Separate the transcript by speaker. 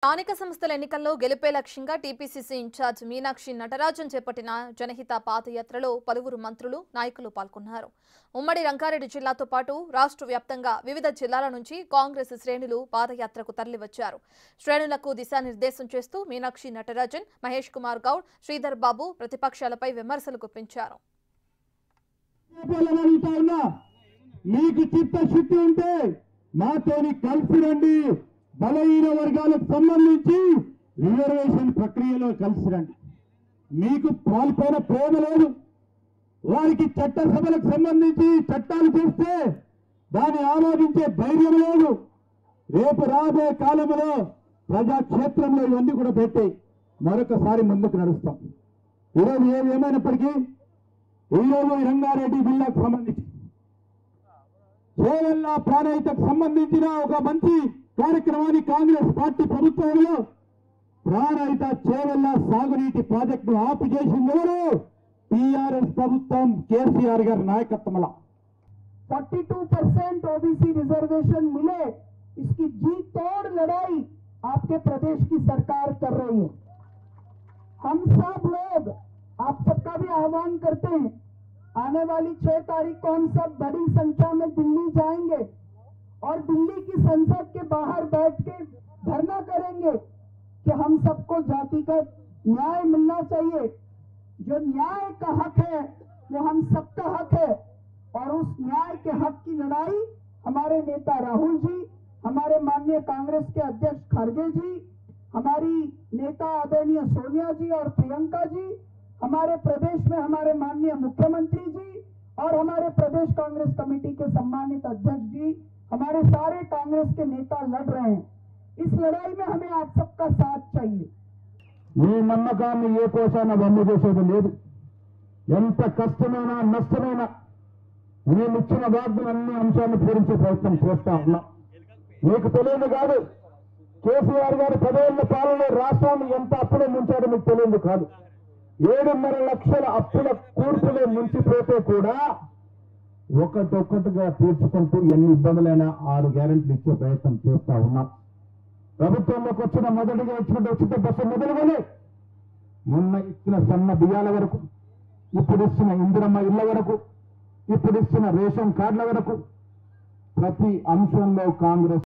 Speaker 1: స్థానిక సంస్థల ఎన్నికల్లో గెలుపే లక్ష్యంగా టీపీసీసీ ఇన్ఛార్జ్ మీనాక్షి నటరాజన్ చేపట్టిన జనహిత పాదయాత్రలో పలువురు మంత్రులు, నాయకులు పాల్గొన్నారు. ఉమ్మడి రంగారెడ్డి జిల్లాతో పాటు రాష్ట్ర వ్యాప్తంగా వివిధ జిల్లాల నుంచి కాంగ్రెస్ శ్రేణులు పాదయాత్రకు తరలివచ్చారు. శ్రేణులకు దిశానిర్దేశం చేస్తూ మీనాక్షి నటరాజన్, మహేష్ కుమార్ గౌడ్, శ్రీధర్ బాబు ప్రతిపక్షాలపై విమర్శలు గుప్పించారు.
Speaker 2: మీకు చిత్తశుద్ధి ఉంటే మాతోని కలిసి రండి, బలహీన వర్గాలకు సంబంధించి రిజర్వేషన్ ప్రక్రియలో కలిసి రండి. మీకు పాల్పైన ప్రేమ లేదు, వారికి చట్టసభలకు సంబంధించి చట్టాలు చేస్తే దాన్ని ఆమోదించే ధైర్యం లేదు. రేపు రాబోయే కాలంలో ప్రజాక్షేత్రంలో ఇవన్నీ కూడా పెట్టి మరొకసారి ముందుకు నడుస్తాం. ఈరోజు ఏమైనప్పటికీ ఈరోజు రంగారెడ్డి జిల్లాకు సంబంధించి చేవెళ్ల ప్రాణహితకు సంబంధించిన ఒక మంచి కార్యక్రమాన్ని కాంగ్రెస్ పార్టీ ప్రభుత్వంలో ప్రాణహిత చేవెళ్ల సాగునీటి ప్రాజెక్టు ఆపు చేసింది ఎవరు? టీఆర్ఎస్ ప్రభుత్వం, కేసీఆర్ గారి నాయకత్వంలో
Speaker 3: 42% ओबीसी रिजर्वेशन मिले, इसकी जी तोड़ लड़ाई आपके प्रदेश की सरकार कर रही है। हम सब लोग आप सबका भी आह्वान करते हैं, आने वाली 6 तारीख को हम सब बड़ी संख्या में दिल्ली जाएंगे और दिल्ली की संसद के बाहर बैठ के धरना करेंगे कि हम सबको जाति का न्याय मिलना चाहिए। जो न्याय का हक है वो हम सबका हक है और उस न्याय के हक की लड़ाई हमारे नेता राहुल जी, हमारे माननीय कांग्रेस के अध्यक्ष खड़गे जी, हमारी नेता आदरणीय सोनिया जी और प्रियंका जी, हमारे प्रदेश में हमारे माननीय मुख्यमंत्री जी और हमारे प्रदेश कांग्रेस कमेटी के सम्मानित अध्यक्ष जी, हमारे सारे कांग्रेस के नेता लड़ रहे हैं। इस लड़ाई में हमें आप सबका साथ चाहिए।
Speaker 2: ఈ నమ్మకాన్ని ఏ కోశాన వమ్ము చేసేది లేదు. ఎంత కష్టమైనా నష్టమైనా మేము ఇచ్చిన వాగ్దానాన్ని అంశాన్ని పూరించే ప్రయత్నం చేస్తా ఉన్నాం. మీకు తెలియదు కాదు, కేసీఆర్ గారు 10 ఏళ్ల పాలనలో రాష్ట్రాన్ని ఎంత అప్పులో ముంచాడో మీకు తెలియదు కాదు. 7.5 లక్షల అప్పుల కూర్పులో ముంచిపోతే కూడా ఒకటొక్కటిగా తీర్చుకుంటూ ఎన్ని ఇబ్బందులైనా 6 గ్యారెంటీలు ఇచ్చే ప్రయత్నం చేస్తా ఉన్నాం. ప్రభుత్వంలోకి వచ్చిన మొదటిగా ఇచ్చిన ఉచిత బస్సు మొదలుకొని మొన్న ఇచ్చిన సన్న బియ్యాల వరకు, ఇప్పుడు ఇచ్చిన ఇందిరమ్మ ఇళ్ల వరకు, ఇప్పుడు ఇచ్చిన రేషన్ కార్డుల వరకు ప్రతి అంశంలో కాంగ్రెస్